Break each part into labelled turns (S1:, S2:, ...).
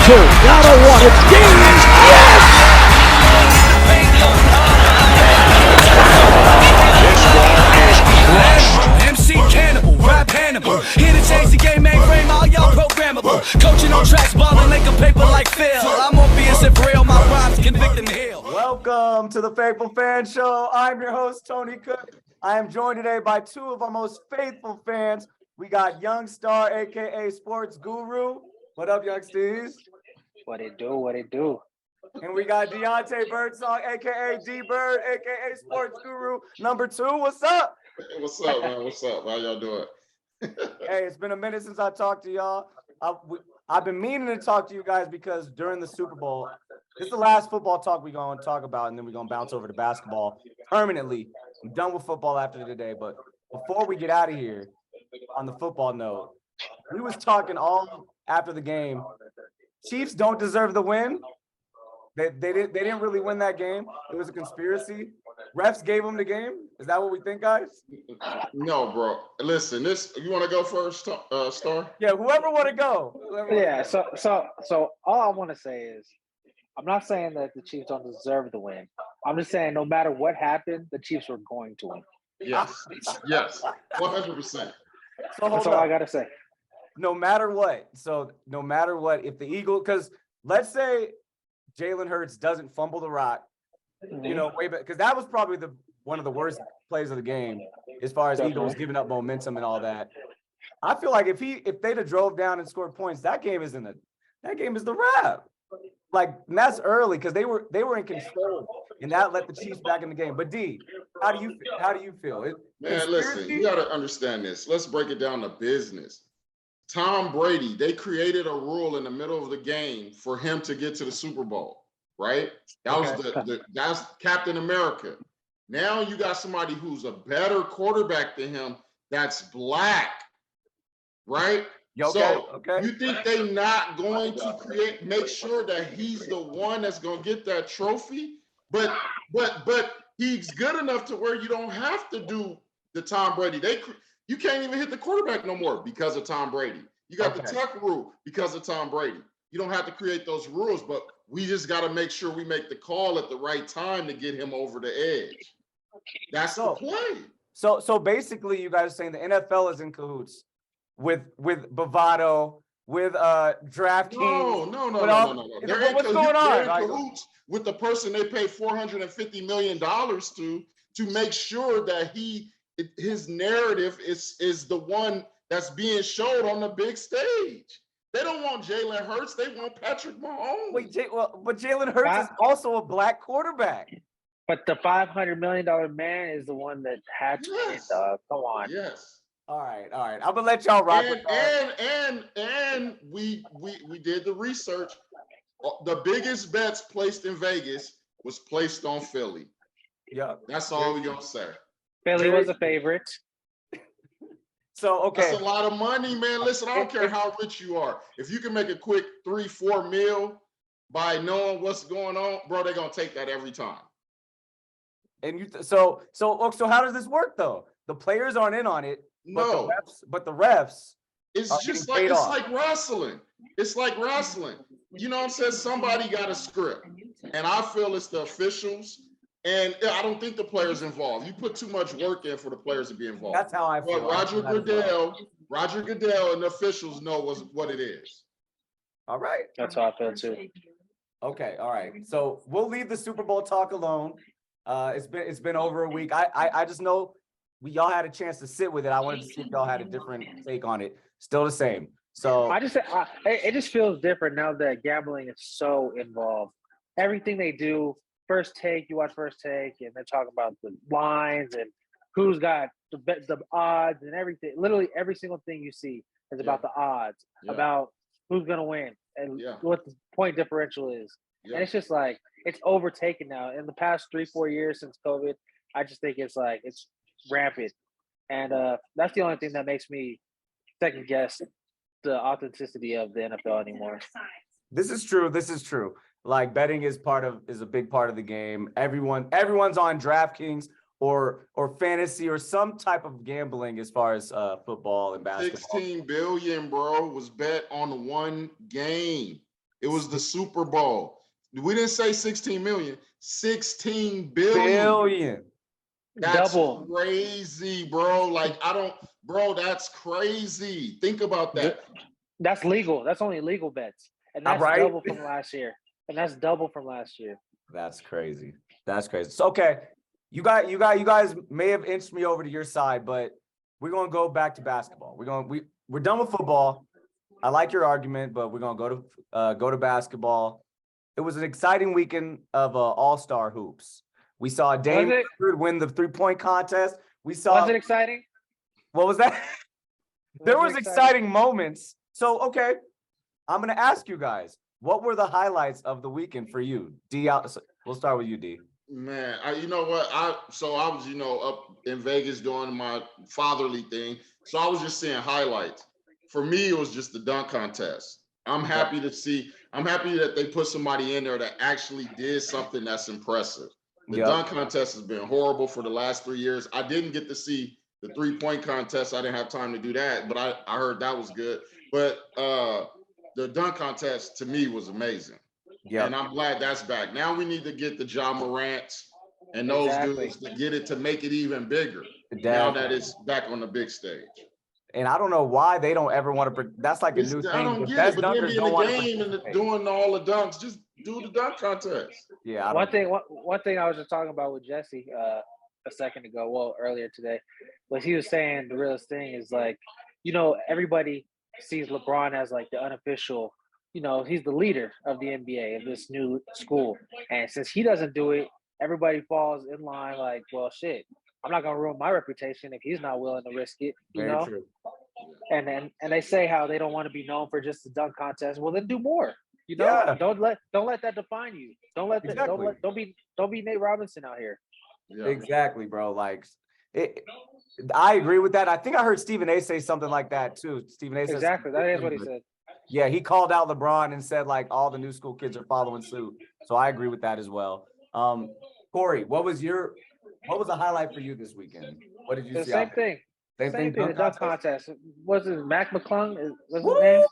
S1: two. Down to one. It's game. Yes!
S2: This ball is crushed.
S3: MC Cannibal, rap Hannibal. Here to change the game, mainframe, all y'all programmable. Coaching on tracks, balling like a paper like Phil. I'm on BS and real, my rhymes convict and heal.
S4: Welcome to the Faithful Fan Show. I'm your host, Tony Cook. I am joined today by two of our most faithful fans. We got Young Star, aka Sports Guru. What up, Young Steez?
S5: What it do? What it do?
S4: And we got Deontay Birdsong, aka D Bird, aka Sports Guru number 2. What's up?
S6: Hey, what's up, man? What's up? How y'all doing?
S4: Hey, it's been a minute since I talked to y'all. I've been meaning to talk to you guys because during the Super Bowl, this is the last football talk we're going to talk about, and then we're going to bounce over to basketball permanently. I'm done with football after today, but before we get out of here, on the football note, we was talking all after the game. Chiefs don't deserve the win. They didn't really win that game. It was a conspiracy. Refs gave them the game. Is that what we think, guys?
S6: No, bro. Listen, you want to go first, Star?
S4: Yeah, whoever want to go.
S5: Yeah. So all I want to say is, I'm not saying that the Chiefs don't deserve the win. I'm just saying no matter what happened, the Chiefs were going to win.
S6: Yes, 100%.
S4: So
S5: That's all I gotta say.
S4: No matter what. So no matter what, if the Eagles, because let's say Jalen Hurts doesn't fumble the rock, you know, way back, because that was probably one of the worst plays of the game as far as Eagles giving up momentum and all that. I feel like if they'd have drove down and scored points, that game is the wrap. Like, and that's early because they were in control, and that let the Chiefs back in the game. But D, how do you feel?
S6: Man, listen, you got to understand this. Let's break it down to business. Tom Brady, they created a rule in the middle of the game for him to get to the Super Bowl, right? That was that's Captain America. Now you got somebody who's a better quarterback than him that's black, right? You think they not going to make sure that he's the one that's going to get that trophy? But he's good enough to where you don't have to do the Tom Brady. You can't even hit the quarterback no more because of Tom Brady. You got the tuck rule because of Tom Brady. You don't have to create those rules, but we just got to make sure we make the call at the right time to get him over the edge. That's the play.
S4: So basically, you guys are saying the NFL is in cahoots with Bovado, with DraftKings.
S6: No.
S4: What's going on?
S6: They're in cahoots with the person they pay $450 million to make sure that his narrative is the one that's being showed on the big stage. They don't want Jalen Hurts. They want Patrick Mahomes.
S4: But Jalen Hurts is also a black quarterback.
S5: But the $500 million man is the one that had to win, dog. Come on.
S6: Yes.
S4: All right. I'm gonna let y'all rock.
S6: And we did the research. The biggest bets placed in Vegas was placed on Philly.
S4: Yeah.
S6: That's all we're gonna say.
S5: Philly was a favorite.
S4: So
S6: that's a lot of money, man. Listen, I don't care how rich you are. If you can make a quick 3-4 mil by knowing what's going on, bro, they're gonna take that every time.
S4: And so how does this work though? The players aren't in on it.
S6: No,
S4: but the refs.
S6: It's like wrestling. It's like wrestling. You know what I'm saying? Somebody got a script, and I feel it's the officials. And I don't think the players involved. You put too much work in for the players to be involved.
S4: That's how I feel.
S6: But Roger Goodell and the officials know what it is.
S4: All right.
S5: That's how I feel too.
S4: Okay. All right. So we'll leave the Super Bowl talk alone. It's been over a week. I just know y'all had a chance to sit with it. I wanted to see if y'all had a different take on it. Still the same. So
S5: it just feels different now that gambling is so involved. Everything they do. First Take, you watch First Take, and they're talking about the lines and who's got the odds and everything. Literally every single thing you see is about the odds, about who's going to win and what the point differential is. And it's just like, it's overtaken now. In the past 3-4 years since COVID, I just think it's rampant. And that's the only thing that makes me second guess the authenticity of the NFL anymore.
S4: This is true. Like, betting is a big part of the game. Everyone's on DraftKings or fantasy or some type of gambling as far as football and basketball.
S6: 16 billion, bro, was bet on one game. It was the Super Bowl. We didn't say 16 million, 16 billion.
S4: Billion.
S6: That's
S5: Double.
S6: crazy, bro. Like, bro, that's crazy. Think about that.
S5: That's legal. That's only legal bets. And that's
S4: Right?
S5: double from last year.
S4: That's crazy. That's crazy. So, okay. You guys may have inched me over to your side, but we're gonna go back to basketball. We're done with football. I like your argument, but we're gonna go to basketball. It was an exciting weekend of all-star hoops. We saw Dame Lillard win the 3-point contest.
S5: Was it exciting?
S4: What was that? There was exciting moments. So, okay, I'm going to ask you guys, what were the highlights of the weekend for you? D, we'll start with you, D.
S6: Man, you know what? I was, up in Vegas doing my fatherly thing. So I was just seeing highlights. For me, it was just the dunk contest. I'm happy that they put somebody in there that actually did something that's impressive. The dunk contest has been horrible for the last 3 years. I didn't get to see the 3-point contest. I didn't have time to do that, but I heard that was good. But the dunk contest to me was amazing. Yeah. And I'm glad that's back. Now we need to get the Ja Morants and those dudes to get it, to make it even bigger. Now that it's back on the big stage.
S4: And I don't know why they don't ever want to. That's like a new thing.
S6: I don't get it. But then be in the game and doing all the dunks. Just do the dunk contest.
S5: Yeah. One thing I was just talking about with Jesse a second ago, earlier today, was he was saying the realest thing is, like, everybody sees LeBron as like the unofficial, he's the leader of the NBA, of this new school. And since he doesn't do it, everybody falls in line like, well, shit, I'm not gonna ruin my reputation if he's not willing to risk it,
S4: Very true.
S5: And they say how they don't want to be known for just the dunk contest. Well, then do more. Don't let that define you. Don't be Nate Robinson out here.
S6: Yeah.
S4: Exactly, bro. Like, I agree with that. I think I heard Stephen A say something like that too. Stephen A said
S5: exactly. That is what he said.
S4: Yeah, he called out LeBron and said like all the new school kids are following suit. So I agree with that as well. Corey, what was the highlight for you this weekend? What did you see?
S5: Same thing. Same thing. The dunk contest. Was it Mac McClung? Was his name?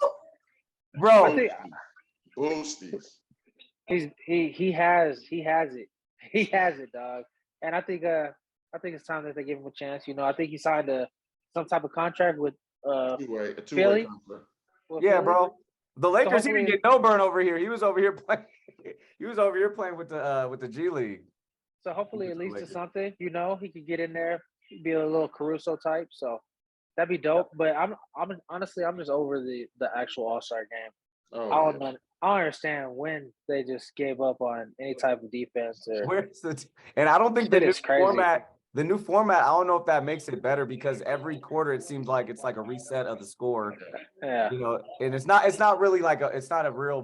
S4: Bro,
S5: I think
S6: Boosties.
S5: he has it. He has it, dog. And I think it's time that they give him a chance. I think he signed some type of contract with
S6: a two-way
S5: Philly.
S6: contract.
S4: Yeah, bro. The Lakers, he didn't get no burn over here. He was over here playing. He was over here playing with the G League.
S5: So hopefully it leads to something. He could get in there, be a little Caruso type. So that'd be dope. But I'm honestly just over the actual All-Star game.
S6: Oh,
S5: I don't understand when they just gave up on any type of defense.
S4: And I don't think the new format, I don't know if that makes it better, because every quarter it seems like it's like a reset of the score.
S5: Yeah.
S4: And it's not really like it's not a real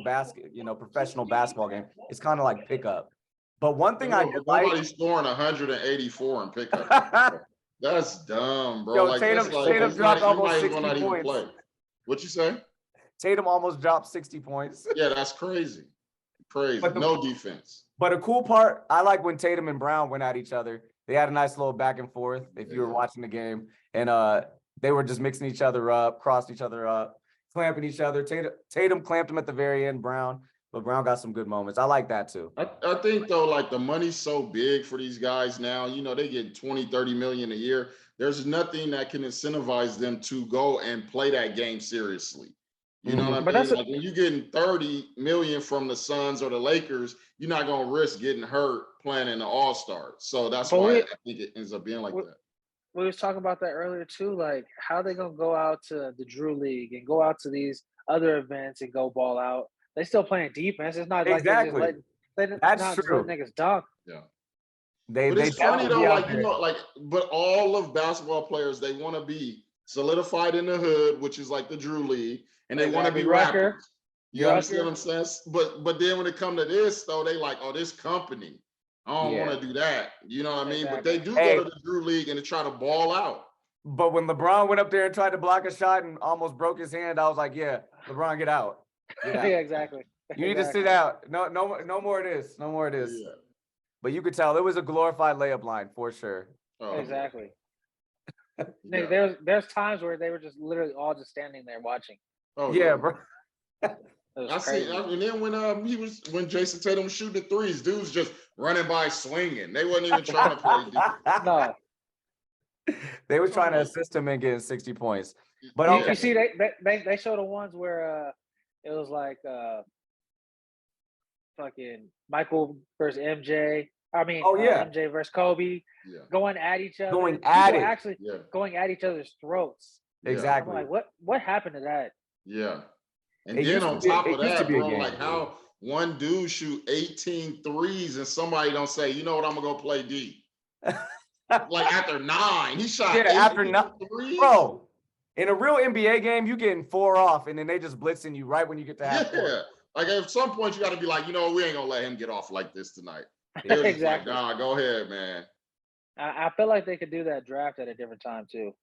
S4: professional basketball game. It's kind of like pickup. But one thing
S6: nobody's scoring 184 in pickup. That's dumb, bro.
S4: Yo, Tatum dropped almost 60 points.
S6: What you say?
S4: Tatum almost dropped 60 points.
S6: Yeah, that's crazy. Crazy. No defense.
S4: But a cool part, I like when Tatum and Brown went at each other. They had a nice little back and forth if you were watching the game. And they were just mixing each other up, crossing each other up, clamping each other. Tatum clamped him at the very end, but Brown got some good moments. I like that too.
S6: I think, though, like, the money's so big for these guys now. They get 20, 30 million a year. There's nothing that can incentivize them to go and play that game seriously. You know what I mean? Like, when you're getting 30 million from the Suns or the Lakers, you're not going to risk getting hurt playing in the All-Star. So that's why I think it ends up being like that.
S5: We was talking about that earlier too. Like, how they going to go out to the Drew League and go out to these other events and go ball out? They still playing defense. It's not like
S4: that's true.
S5: Niggas dunk.
S6: Yeah.
S4: But
S6: it's funny though, but all of basketball players, they want to be solidified in the hood, which is like the Drew League, and they want to be rappers. You understand what I'm saying? But then when it comes to this, though, they like, oh, this company. I don't want to do that. You know what I mean? But they do go to the Drew League and they try to ball out.
S4: But when LeBron went up there and tried to block a shot and almost broke his hand, I was like, yeah, LeBron, get out.
S5: Yeah, exactly.
S4: You need to sit out. No more of this. No more of this. Yeah. But you could tell it was a glorified layup line for sure.
S5: Oh, exactly. There's times where they were just literally all just standing there watching.
S6: Oh
S4: yeah, bro.
S5: was
S6: I see,
S5: crazy.
S6: and then when Jason Tatum was shooting the threes, dudes just running by swinging. They wasn't even trying to play defense.
S5: No,
S4: They was trying to assist him in getting 60 points. But
S5: you,
S4: okay.
S5: you see, they show the ones where it was like fucking Michael versus MJ. I mean, MJ versus Kobe, going at each other.
S4: Going at it.
S5: Actually going at each other's throats.
S4: Exactly.
S5: I'm like, what happened to that?
S6: Yeah. And
S4: It
S6: then on top of that, bro,
S4: game,
S6: like how one dude shoot 18 threes and somebody don't say, you know what, I'm gonna go play D. Like after 9, he shot
S4: after 9
S6: threes.
S4: Bro, in a real NBA game, you getting 4 off, and then they just blitzing you right when you get to half court.
S6: Yeah. Like at some point you got to be like, you know, we ain't gonna let him get off like this tonight.
S5: Exactly.
S6: Like, nah, go ahead, man.
S5: I feel like they could do that draft at a different time too.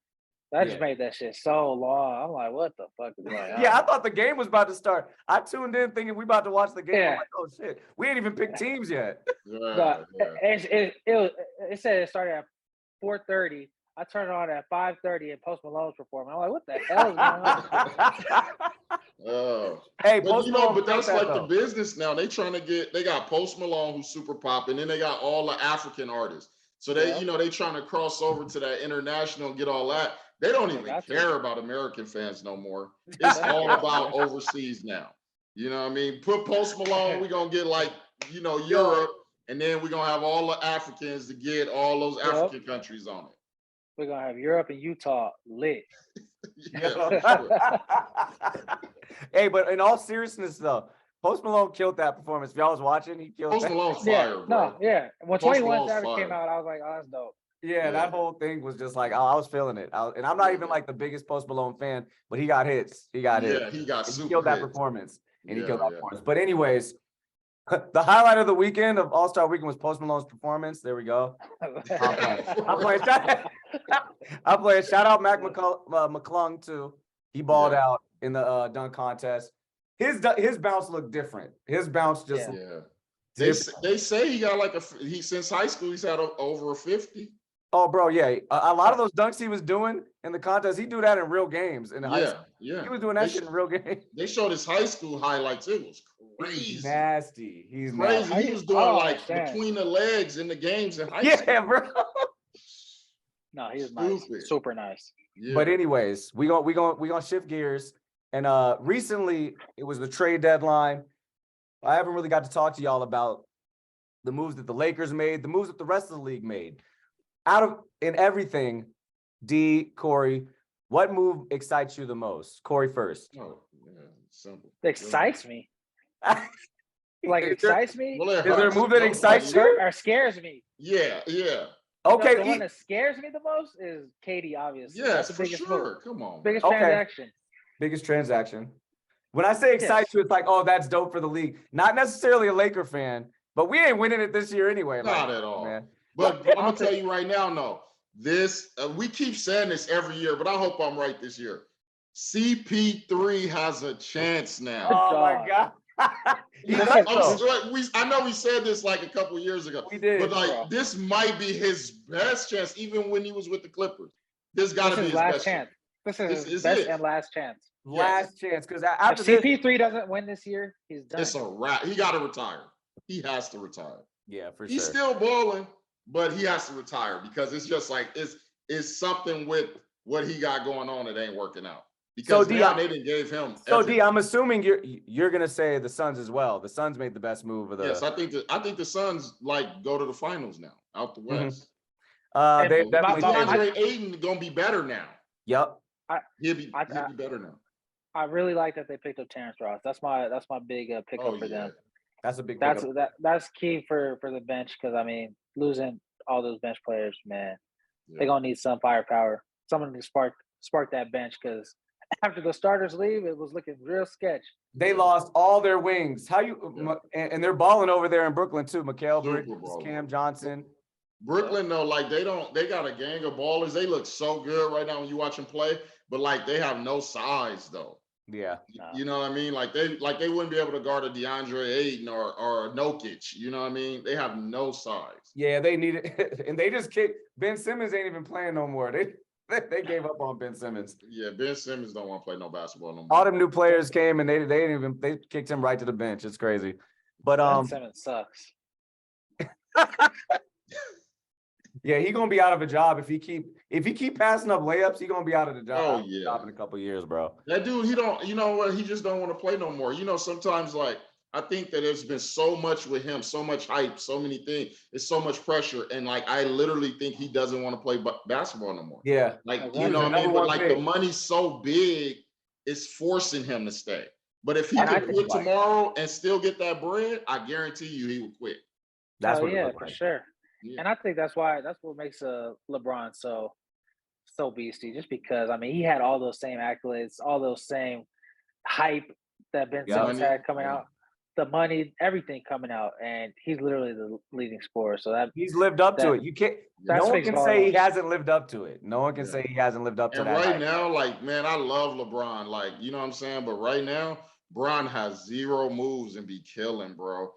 S5: That just made that shit so long. I'm like, what the fuck is going on?
S4: I thought the game was about to start. I tuned in thinking we about to watch the game. I'm like, oh shit, we ain't even picked teams yet.
S5: It said it started at 4:30. I turned it on at 5:30 and Post Malone's performing. I'm like, what the hell is going on?
S4: Hey,
S6: but that's like the business now. They got Post Malone who's super pop, and then they got all the African artists. So they, they trying to cross over to that international and get all that. They don't even care about American fans no more. It's all about overseas now. You know what I mean? Put Post Malone, we're gonna get like, Europe, and then we're gonna have all the Africans to get all those African countries on it.
S5: We're gonna have Europe and Utah lit.
S4: Hey, but in all seriousness though, Post Malone killed that performance. If y'all was watching, he killed
S6: Post Malone's fire, bro.
S5: When 21 Savage came out, I was like, oh, that's dope.
S4: Yeah, that whole thing was just like, I was feeling it. And I'm not even like the biggest Post Malone fan, but he got hits. He got hits.
S6: He got
S4: super killed that performance. And he killed that performance. But anyways, the highlight of the weekend of All-Star Weekend was Post Malone's performance. There we go. I'm playing. Shout out Mac McClung too. He balled out in the dunk contest. His bounce looked different. His bounce just
S6: They say he got since high school he's had over a 50.
S4: Oh, bro, a lot of those dunks he was doing in the contest, he do that in real games. In high school. He was doing that shit in real games.
S6: They showed his high school highlights. It was crazy.
S4: He's nasty. He's
S6: crazy.
S4: Nasty.
S6: He was doing between the legs in the games in high school.
S4: Yeah, bro.
S5: No, he was nice. Super nice.
S4: Yeah. But anyways, we gonna shift gears. And recently it was the trade deadline. I haven't really got to talk to y'all about the moves that the Lakers made, the moves that the rest of the league made. In everything, D, Corey, what move excites you the most? Corey first.
S6: Oh, yeah, simple.
S5: Excites me. Excites me?
S6: Well,
S4: is there a move that excites you?
S5: Or scares me?
S6: Yeah.
S4: Okay.
S5: The one that scares me the most is Katie, obviously.
S6: Yes,
S5: that's the
S6: for
S5: biggest
S6: sure.
S5: move.
S6: Come on.
S5: Biggest transaction.
S4: Biggest transaction. When I say excites you, it's like, oh, that's dope for the league. Not necessarily a Laker fan, but we ain't winning it this year anyway.
S6: Not at all,
S4: man.
S6: But I'm gonna tell you right now, no. This we keep saying this every year, but I hope I'm right this year. CP3 has a chance now.
S4: Oh my God.
S6: I know we said this like a couple years ago.
S4: We did,
S6: but this might be his best chance, even when he was with the Clippers. This got to be his best chance.
S5: This is his best and last chance.
S4: Last chance, because after
S5: if CP3 doesn't win this year, he's done.
S6: It's a wrap. He got to retire. He has to retire.
S4: Yeah, for sure.
S6: He's still balling, but he has to retire because it's just like it's something with what he got going on that ain't working out. Because they didn't give him.
S4: So D, I'm assuming you're gonna say the Suns as well. The Suns made the best move of the.
S6: Yes, I think the Suns go to the finals now, out the West.
S4: They definitely.
S6: DeAndre Ayton gonna be better now.
S4: Yep.
S6: He'll be better now.
S5: I really like that they picked up Terrence Ross. That's my big pickup for them.
S4: That's a big.
S5: That's key for the bench because I mean losing all those bench players, man, they're gonna need some firepower, someone to spark that bench because after the starters leave, it was looking real sketch.
S4: They lost all their wings. And they're balling over there in Brooklyn too. Mikal Bridges, Cam Johnson.
S6: Brooklyn though, they got a gang of ballers. They look so good right now when you watch them play, but they have no size though.
S4: Yeah.
S6: You know what I mean? They wouldn't be able to guard a DeAndre Ayton or a Jokic. You know what I mean? They have no size.
S4: Yeah, they need it. And they just kicked Ben Simmons ain't even playing no more. They gave up on Ben Simmons.
S6: Yeah, Ben Simmons don't want to play no basketball no more.
S4: All them new players came and they kicked him right to the bench. It's crazy. But
S5: Ben Simmons sucks.
S4: yeah, he gonna be out of a job if he keep passing up layups. He gonna be out of the job.
S6: Oh, yeah.
S4: Job in a couple of years, bro.
S6: That dude, he don't, you know what? He just don't want to play no more. You know, sometimes like I think that there's been so much with him, so much hype, so many things. It's so much pressure, and like I literally think he doesn't want to play basketball no more.
S4: Yeah,
S6: Like
S5: Exactly.
S6: you know what I mean? But like the
S4: Big.
S6: money's so big, it's forcing him to stay. But if he
S4: And I
S6: could
S4: think,
S6: quit
S4: like-
S6: tomorrow and still get that bread, I guarantee you he would quit.
S4: that's
S5: Oh
S4: what it
S5: yeah,
S4: looked
S5: for
S4: like.
S5: sure.
S6: Yeah.
S5: And I think that's what makes LeBron so beastie. Just because I mean he had all those same accolades, all those same hype that Ben
S4: Yeah.
S5: Simmons had coming
S6: Yeah.
S5: out, the money, everything coming out, and he's literally the leading scorer. So that
S4: He's lived up to
S5: That-
S4: it. You can't.
S5: that's
S4: No one
S5: makes
S4: can
S5: ball
S4: say he
S5: out.
S4: hasn't lived up to it. No one can
S6: Yeah.
S4: say he hasn't lived up to
S6: And
S4: that.
S6: right
S4: hype.
S6: now, like, man, I love LeBron. Like, you know what I'm saying? But right now, Bron has zero moves and be killing, bro.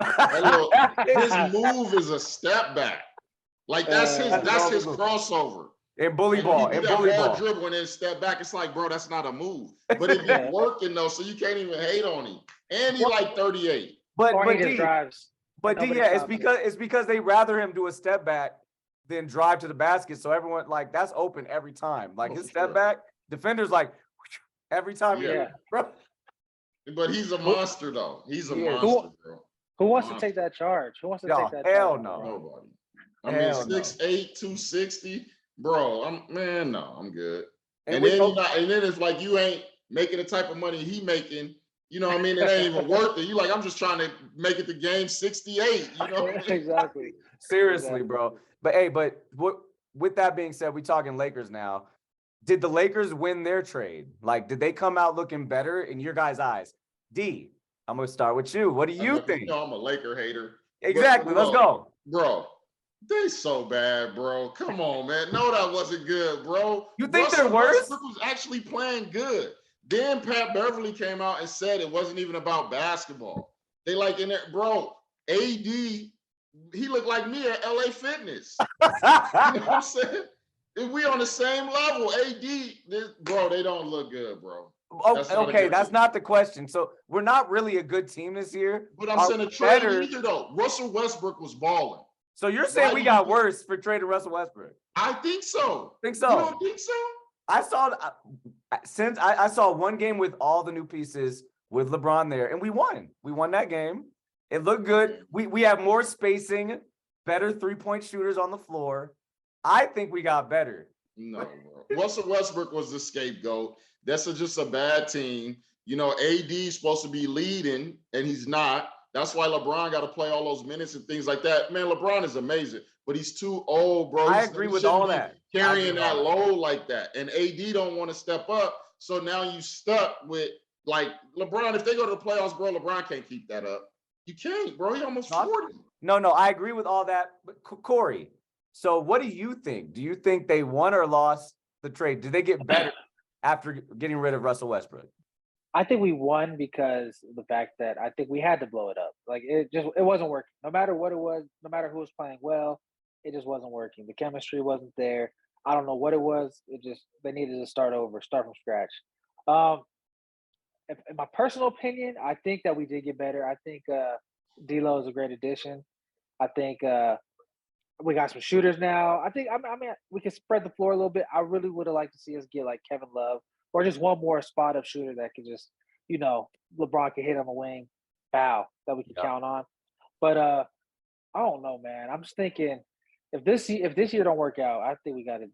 S6: His move is a step back. Like that's his crossover.
S4: And bully
S6: Like,
S4: ball.
S6: he
S4: And
S6: do that
S4: bully
S6: ball
S4: ball.
S6: dribble and then step back. It's like, bro, that's not a move. But it be
S5: Yeah.
S6: working though, so you can't even hate on him. And he like 38.
S4: But
S5: or he just
S4: D,
S5: drives.
S4: but D,
S5: nobody
S4: yeah, it's
S5: stops
S4: because they rather him do a step back than drive to the basket. So everyone like that's open every time. Like
S6: Oh,
S4: his
S6: for
S4: step
S6: sure.
S4: back, defenders like every time.
S6: Yeah.
S4: Bro.
S6: But he's a monster though. He's a
S4: He is.
S6: monster, bro.
S5: Who wants to
S6: Monster.
S5: take that charge? Who wants to
S4: No,
S5: take that
S4: hell
S5: charge?
S4: no.
S5: LeBron?
S6: Nobody. I
S4: Hell
S6: mean,
S4: no.
S6: 6'8", 260, bro. I'm good.
S4: And
S6: And
S4: with
S6: then
S4: those-
S6: and then it's like you ain't making the type of money he making. You know what I mean? It ain't even worth it. You like, I'm just trying to make it to game 68. You know?
S5: Exactly.
S4: Seriously,
S5: Exactly.
S4: bro. But hey, with that being said, we talking Lakers now. Did the Lakers win their trade? Like, did they come out looking better in your guys' eyes? D, I'm gonna start with you. What do you think?
S6: You know I'm a Laker hater.
S4: Exactly.
S6: But,
S4: Let's go.
S6: Bro, they so bad, bro. Come on, man. No, that wasn't good, bro.
S4: You think they're worse?
S6: Westbrook was actually playing good. Then Pat Beverly came out and said it wasn't even about basketball. They like in there, bro. AD, he looked like me at LA Fitness. You know what I'm saying? If we on the same level, bro, they don't look good, bro. That's not a
S4: Okay,
S6: good
S4: that's
S6: team.
S4: not the question. So we're not really a good team this year.
S6: But I'm
S4: Are
S6: saying a
S4: we
S6: trade
S4: better?
S6: either though. Russell Westbrook was balling.
S4: So you're saying
S6: Why
S4: we
S6: do
S4: got
S6: you-
S4: worse for trading Russell Westbrook?
S6: I think so.
S4: Think
S6: You
S4: so?
S6: don't think so?
S4: I saw since I saw one game with all the new pieces with LeBron there, and we won. We won that game. It looked good. We have more spacing, better 3-point shooters on the floor. I think we got better.
S6: No, bro. Russell Westbrook was the scapegoat. That's just a bad team. You know, AD's supposed to be leading, and he's not. That's why LeBron got to play all those minutes and things like that. Man, LeBron is amazing, but he's too old, bro.
S4: I
S6: He
S4: agree with
S6: shouldn't
S4: all
S6: be
S4: that.
S6: Carrying that load like that. And AD don't want to step up. So now you stuck with like LeBron. If they go to the playoffs, bro, LeBron can't keep that up. You can't, bro. He almost 40.
S4: No, I agree with all that. But Corey, so what do you think? Do you think they won or lost the trade? Did they get better after getting rid of Russell Westbrook?
S5: I think we won because of the fact that I think we had to blow it up. Like it wasn't working. No matter what it was, no matter who was playing well, it just wasn't working. The chemistry wasn't there. I don't know what it was. They needed to start over, start from scratch. In my personal opinion, I think that we did get better. I think D'Lo is a great addition. I think we got some shooters now. I mean, we can spread the floor a little bit. I really would have liked to see us get like Kevin Love or just one more spot up shooter that could just, LeBron could hit on the wing, foul that we can count on. But I don't know, man. I'm just thinking if this year don't work out, I think we got to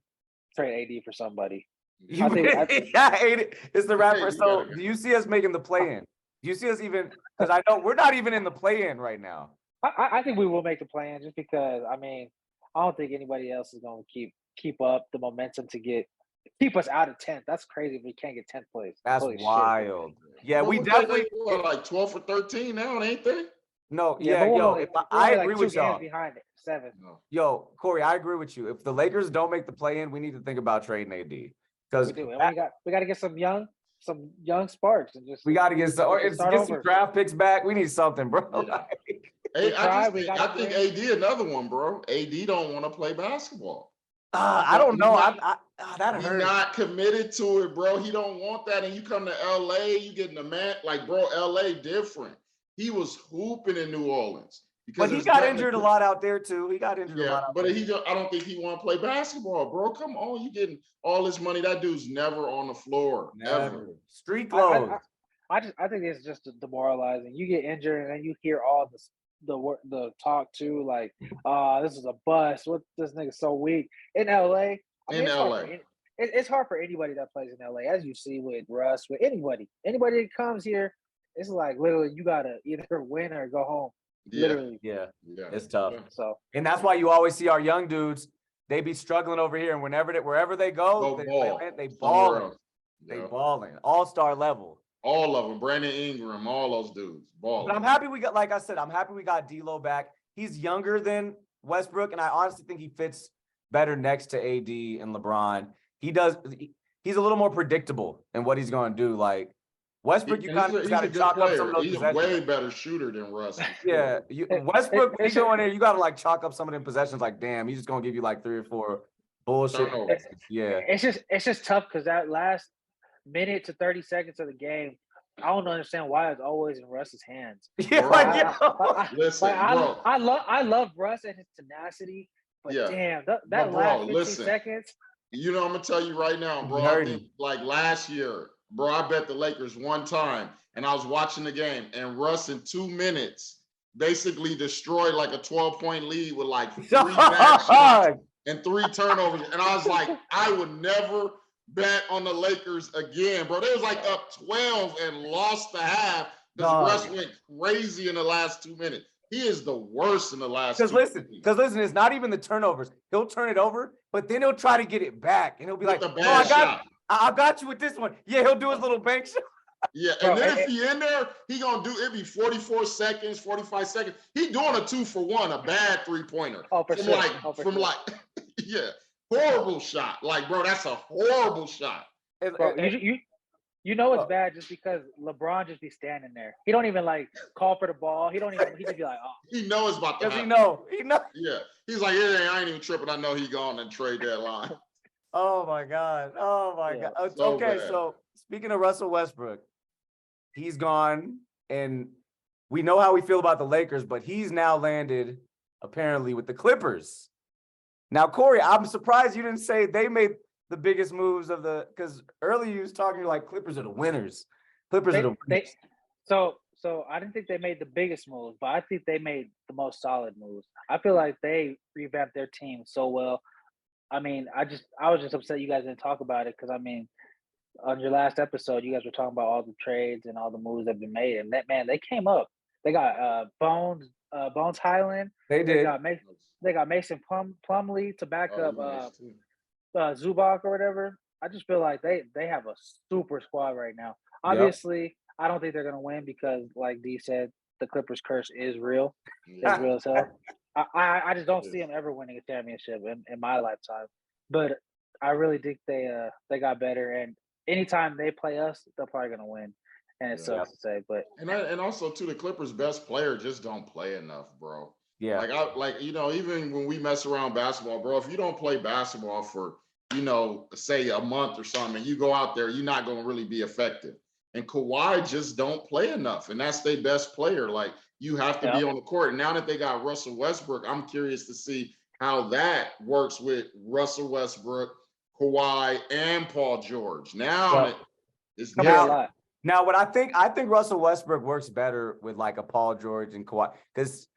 S5: trade AD for somebody.
S4: I hate it. It's the rapper. So do you see us making the play-in? Do you see us even? Because I know we're not even in the play-in right now.
S5: I think we will make the play-in just because. I mean, I don't think anybody else is going to keep up the momentum to keep us out of 10th. That's crazy if we can't get 10th place.
S4: That's
S5: Holy
S4: wild.
S5: Shit.
S4: Yeah,
S6: Well,
S4: we definitely
S6: like 12 or 13 now, ain't they?
S4: no.
S5: Yeah,
S4: Yeah, yo, I
S5: like
S4: agree
S5: 2
S4: with y'all.
S5: games behind it, 7.
S6: No.
S4: Yo, Corey, I agree with you. If the Lakers don't make the play-in, we need to think about trading AD because
S5: We do. And we got to get some young sparks and just
S4: we got to get some
S5: over.
S4: draft picks back. We need something, bro.
S6: Yeah.
S4: Like,
S6: Hey, I
S5: we
S6: think
S5: gotta
S6: AD another one, bro. AD don't want to play basketball.
S4: I don't know. That
S6: He
S4: hurts.
S6: not committed to it, bro. He don't want that. And you come to LA, you getting a man like, bro, LA different. He was hooping in New Orleans.
S4: But he got injured a lot out there too. He got injured a lot out
S6: but
S4: there.
S6: I don't think he want to play basketball, bro. Come on, you getting all this money. That dude's never on the floor. Ever.
S4: Street clothes.
S5: I think it's just demoralizing. You get injured and then you hear all the talk too, like, this is a bust. What, this nigga's so weak in LA. It's hard for anybody that plays in LA, as you see with Russ, with anybody that comes here. It's like literally you gotta either win or go home. Literally,
S4: yeah, it's tough.
S5: So,
S4: and that's why you always see our young dudes. They be struggling over here, and wherever they go, they balling. They balling. All-star level.
S6: All of them. Brandon Ingram, all those dudes. Balling.
S4: But I'm happy we got, like I said, I'm happy we got D'Lo back. He's younger than Westbrook, and I honestly think he fits better next to AD and LeBron. He's a little more predictable in what he's going to do. Like Westbrook, you kind of got to chalk up some of those
S6: possessions. He's a way better shooter than Russ.
S4: Yeah, Westbrook, when you go in there, you got to like chalk up some of them possessions. Like, damn, he's just going to give you like 3 or 4 bullshit. Yeah,
S5: it's just tough because that last minute to 30 seconds of the game, I don't understand why it's always in Russ's hands.
S4: Yeah,
S6: listen, bro.
S5: I love Russ and his tenacity, but damn, that last 15 seconds.
S6: You know, I'm gonna tell you right now, bro. I think like last year, bro, I bet the Lakers one time, and I was watching the game, and Russ in 2 minutes basically destroyed like a 12-point lead with like 3 back shots and 3 turnovers, and I was like, I would never bet on the Lakers again, bro. They was like up 12 and lost the half because Russ went crazy in the last 2 minutes. He is the worst in the last. Because
S4: listen, it's not even the turnovers. He'll turn it over, but then he'll try to get it back, and he'll be like, I got you with this one. Yeah, he'll do his little bank shot.
S6: Yeah, and then if he in there, he gonna do it. Be 44 seconds, 45 seconds. He doing a 2-for-1, a bad 3-pointer. Yeah, horrible shot. Like, bro, that's a horrible shot.
S5: Bro, you know it's bad just because LeBron just be standing there. He don't even like call for the ball. He just be like, oh.
S6: He knows about that.
S4: He know.
S6: Yeah, he's like, yeah, I ain't even tripping. I know he gone and trade deadline.
S4: Oh my God. Okay, so speaking of Russell Westbrook, he's gone, and we know how we feel about the Lakers, but he's now landed apparently with the Clippers. Now, Corey, I'm surprised you didn't say they made the biggest moves because earlier you was talking like Clippers are the winners.
S5: So I didn't think they made the biggest moves, but I think they made the most solid moves. I feel like they revamped their team so well. I mean, I was just upset you guys didn't talk about it because I mean, on your last episode, you guys were talking about all the trades and all the moves that have been made, and they came up. They got Bones Highland.
S4: They did.
S5: They got Mason Plumlee to back up Zubac or whatever. I just feel like they have a super squad right now. Obviously, I don't think they're gonna win because, like D said, the Clippers curse is real. It's real as hell. I just don't see them ever winning a championship in my lifetime. But I really think they got better, and anytime they play us, they're probably gonna win. And it sucks to say, but
S6: and also too, the Clippers' best player just don't play enough, bro.
S4: Yeah,
S6: even when we mess around basketball, bro, if you don't play basketball for say a month or something, and you go out there, you're not gonna really be effective. And Kawhi just don't play enough, and that's their best player. Like, you have to be on the court. And now that they got Russell Westbrook, I'm curious to see how that works with Russell Westbrook, Kawhi, and Paul George. Now it's different.
S4: Now, what I think Russell Westbrook works better with like a Paul George and Kawhi, because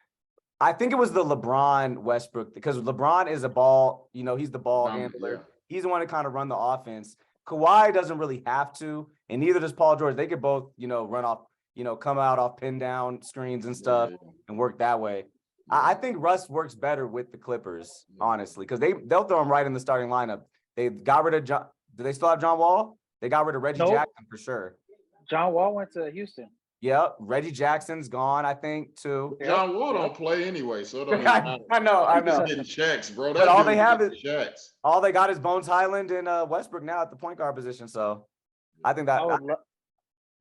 S4: I think it was the LeBron Westbrook, because LeBron is a ball, he's the ball handler. Yeah. He's the one to kind of run the offense. Kawhi doesn't really have to, and neither does Paul George. They could both, run off, come out off pin down screens and stuff and work that way. I think Russ works better with the Clippers, honestly, because they'll throw him right in the starting lineup. They got rid of John. Do they still have John Wall? They got rid of Reggie Jackson for sure.
S5: John Wall went to Houston.
S4: Yep, Reggie Jackson's gone, I think, too.
S6: John Wall don't play anyway, so it don't even matter.
S4: I know.
S6: He's getting checks, bro.
S4: But all they have is
S6: checks.
S4: All they got is Bones Highland and Westbrook now at the point guard position. So I think that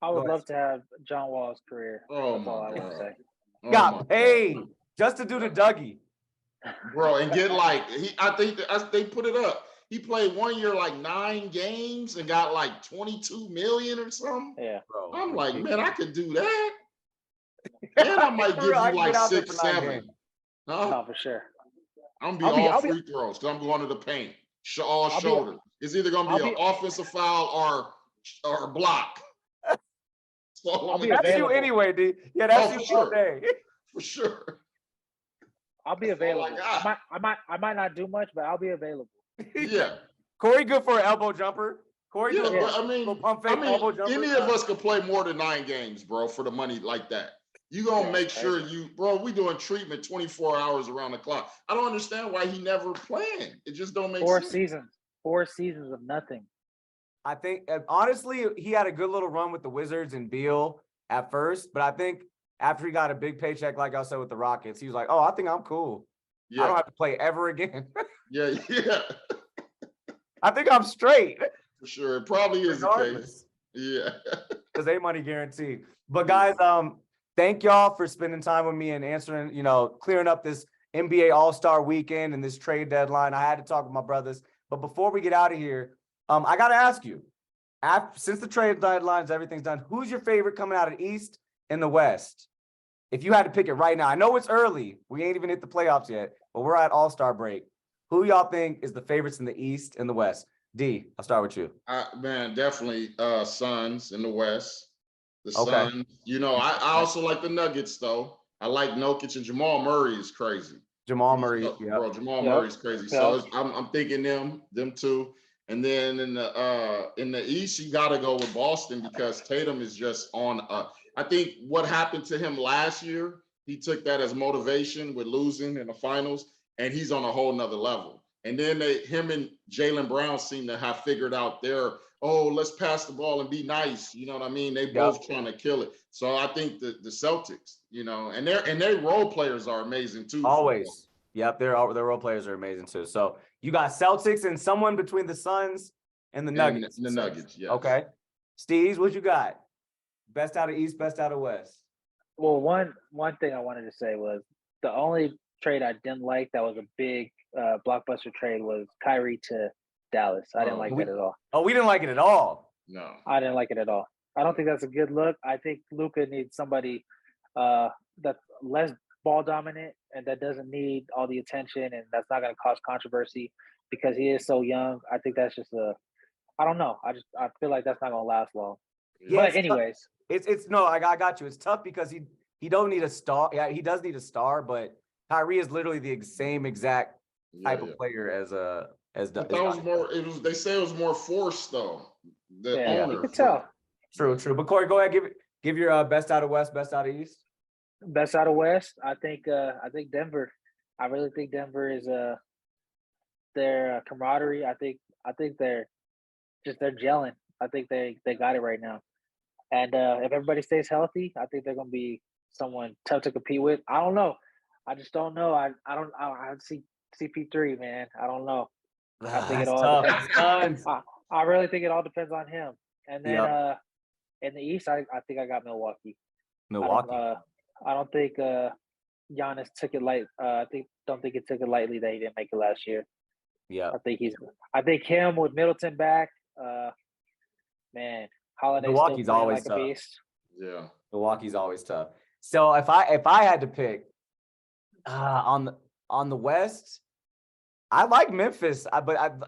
S5: I would love to have John Wall's career.
S6: Oh,
S5: that's all I would say.
S4: Got paid just to do the Dougie.
S6: bro, and get like I think they put it up. He played 1 year like 9 games and got like 22 million or something.
S5: Yeah,
S4: Bro,
S6: I'm like, man, I could do that. And I might give you like 6, 7. Huh?
S5: no, for sure.
S6: I'm gonna be
S5: I'll be-
S6: free throws because I'm going to the paint. All
S5: I'll be-
S6: shoulder. It's either gonna be
S5: I'll
S6: an offensive foul or a block. So
S5: I'll be
S4: That's
S5: available.
S4: you anyway, D. Yeah, that's
S6: for
S4: you
S6: sure.
S4: all day.
S6: For sure.
S5: I'll be
S6: That's all I
S5: available.
S6: got.
S5: I might not do much, but I'll be available.
S6: Yeah.
S4: Corey, good for an elbow jumper. Corey,
S6: Yeah,
S4: good
S6: but
S4: for a little pump fake elbow jumper.
S6: any of us could play more than 9 games, bro, for the money like that. You gonna make sure we doing treatment 24 hours around the clock. I don't understand why he never playing. It just don't make sense.
S5: 4 seasons of nothing.
S4: I think honestly, he had a good little run with the Wizards and Beal at first, but I think after he got a big paycheck, like I said with the Rockets, he was like, "Oh, I think I'm cool.
S6: Yeah.
S4: I don't have to play ever again.
S6: Yeah.
S4: I think I'm straight."
S6: For sure. It probably is the case. Yeah.
S4: Because A-Money guaranteed. But guys, thank y'all for spending time with me and answering, clearing up this NBA All-Star weekend and this trade deadline. I had to talk with my brothers. But before we get out of here, I got to ask you, since the trade deadlines, everything's done, who's your favorite coming out of the East and the West? If you had to pick it right now, I know it's early. We ain't even hit the playoffs yet, but we're at All-Star break. Who y'all think is the favorites in the East and the West? D, I'll start with you.
S6: Man, definitely Suns in the West. The
S4: Okay.
S6: Suns. I also like the Nuggets, though. I like Jokic, and Jamal Murray is crazy.
S4: Jamal Murray.
S6: Bro, Jamal Murray's crazy. So I'm thinking them two. And then in the East, you got to go with Boston because Tatum is just on. I think what happened to him last year, he took that as motivation with losing in the finals, and he's on a whole nother level. And then him and Jaylen Brown seem to have figured out let's pass the ball and be nice. You know what I mean? They both trying to kill it. So I think the Celtics, and their role players are amazing too.
S4: Always. Yep, their role players are amazing too. So you got Celtics and someone between the Suns and the Nuggets.
S6: The Nuggets, yes.
S4: Okay. Steves, what you got? Best out of East, best out of West.
S5: Well, one thing I wanted to say was the only trade I didn't like that was a big blockbuster trade was Kyrie to Dallas. I didn't like that at all.
S4: Oh, we didn't like it at all.
S6: No.
S5: I didn't like it at all. I don't think that's a good look. I think Luka needs somebody that's less ball dominant and that doesn't need all the attention and that's not going to cause controversy because he is so young. I think that's just I don't know. I feel like that's not going to last long.
S4: Yeah,
S5: but anyways,
S4: I got you. It's tough because he don't need a star. Yeah, he does need a star, but Kyrie is literally the same exact type of player as
S6: that was more. They say it was more forced though. The owner.
S5: You could tell.
S4: True. But Corey, go ahead. Give your best out of West, best out of East.
S5: Best out of West, I think Denver. I really think Denver is their camaraderie. I think they're gelling. I think they got it right now. And if everybody stays healthy, I think they're gonna be someone tough to compete with. I don't know. I just don't know. I see CP3, man. I don't know. I think it all depends. I really think it all depends on him. And then in the East, I think I got Milwaukee. I don't think Giannis took it light. Don't think it took it lightly that he didn't make it last year.
S4: Yeah.
S5: I think him with Middleton back, man, Holiday
S4: Milwaukee's always
S5: like
S4: tough.
S5: a beast.
S6: Yeah.
S4: Milwaukee's always tough. So if I had to pick on the West, I like Memphis,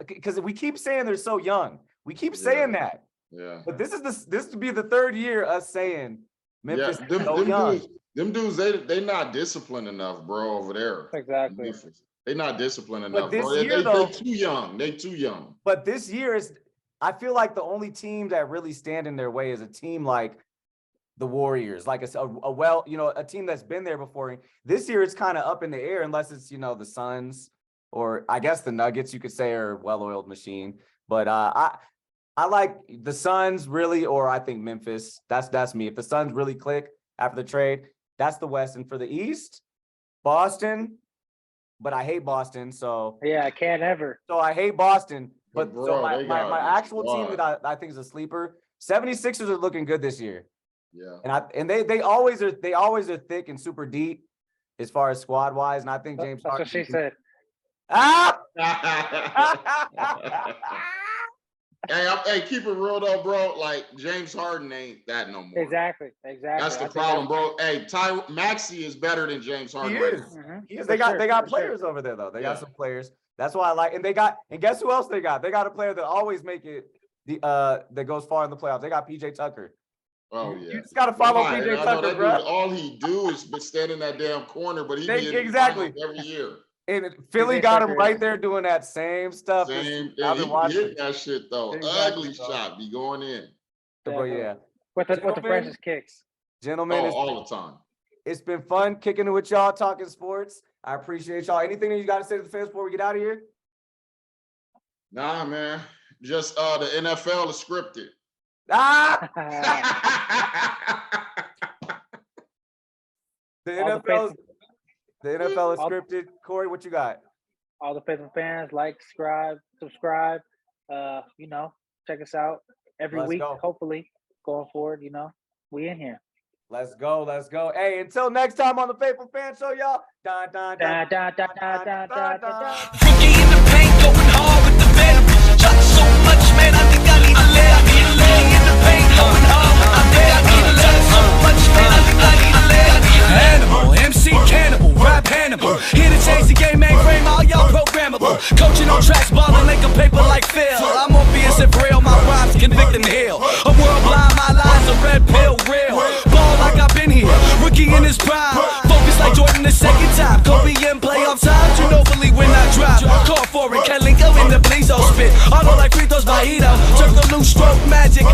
S4: because we keep saying they're so young. We keep saying that.
S6: Yeah.
S4: But this would be the third year us saying Memphis is so
S6: them
S4: young.
S6: Dudes, they not disciplined enough, bro, over there.
S5: Exactly.
S6: They not disciplined enough,
S4: this
S6: bro.
S4: year,
S6: They too young. They too young.
S4: But this year I feel like the only team that really stand in their way is a team like the Warriors, like a team that's been there before. This year it's kind of up in the air unless it's, the Suns or I guess the Nuggets, you could say, are a well-oiled machine. But I like the Suns really, or I think Memphis. That's me. If the Suns really click after the trade, that's the West. And for the East, Boston, but I hate Boston. So
S5: yeah, I can't ever.
S4: So I hate Boston. But
S6: bro,
S4: so my actual team that I think is a sleeper, 76ers are looking good this year.
S6: Yeah.
S4: And they always are thick and super deep. as far as squad wise, and I think James
S5: That's
S4: Harden.
S5: what she said.
S4: Ah!
S6: Hey, keep it real though, bro. Like James Harden ain't that no more.
S5: Exactly.
S6: That's the problem, bro. Hey, Maxey is better than James Harden.
S4: He is. He is. They got players over there though. They got some players. That's why I like. And guess who else they got? They got a player that always make it that goes far in the playoffs. They got PJ Tucker.
S6: Oh yeah.
S4: You just gotta follow PJ Tucker, bro.
S6: All he do is stand in that damn corner, but he be in
S4: exactly
S6: every year.
S4: And Philly got him right there doing that same stuff.
S6: Same thing. He hit that shit though.
S4: Exactly,
S6: Ugly shot be going in.
S4: But yeah.
S5: With the precious kicks.
S4: Gentlemen,
S6: all the time.
S4: It's been fun kicking it with y'all, talking sports. I appreciate y'all. Anything that you got to say to the fans before we get out of here?
S6: Nah, man. Just the NFL is scripted.
S4: Ah! The NFL is scripted. Corey, what you got?
S5: All the faithful fans, like, subscribe. Check us out every week. Hopefully, going forward, we in here.
S4: Let's go. Hey, until next time on the Faithful Fan Show, y'all.
S3: Rookie in the paint, going hard with the venom. Shot so much, man, I think I need a leg. Rookie in the paint, going hard with the venom. Shot so much, man, I think I need a leg. Animal, MC Cannibal, rap Hannibal. Here to change the game, mainframe, all y'all programmable. Coaching on tracks, balling like a paper like Phil. I'm Morpheus and real, my rhymes convict and heal. A world blind, my lines a red pill, real. Ball like I've been here, rookie in his prime. Focus like Jordan the second time. Kobe in playoff times, you know believe when I drop. Call for it, Kalinko in the Blizo spit. Auto like free throws by Ito. Circle loose stroke magic.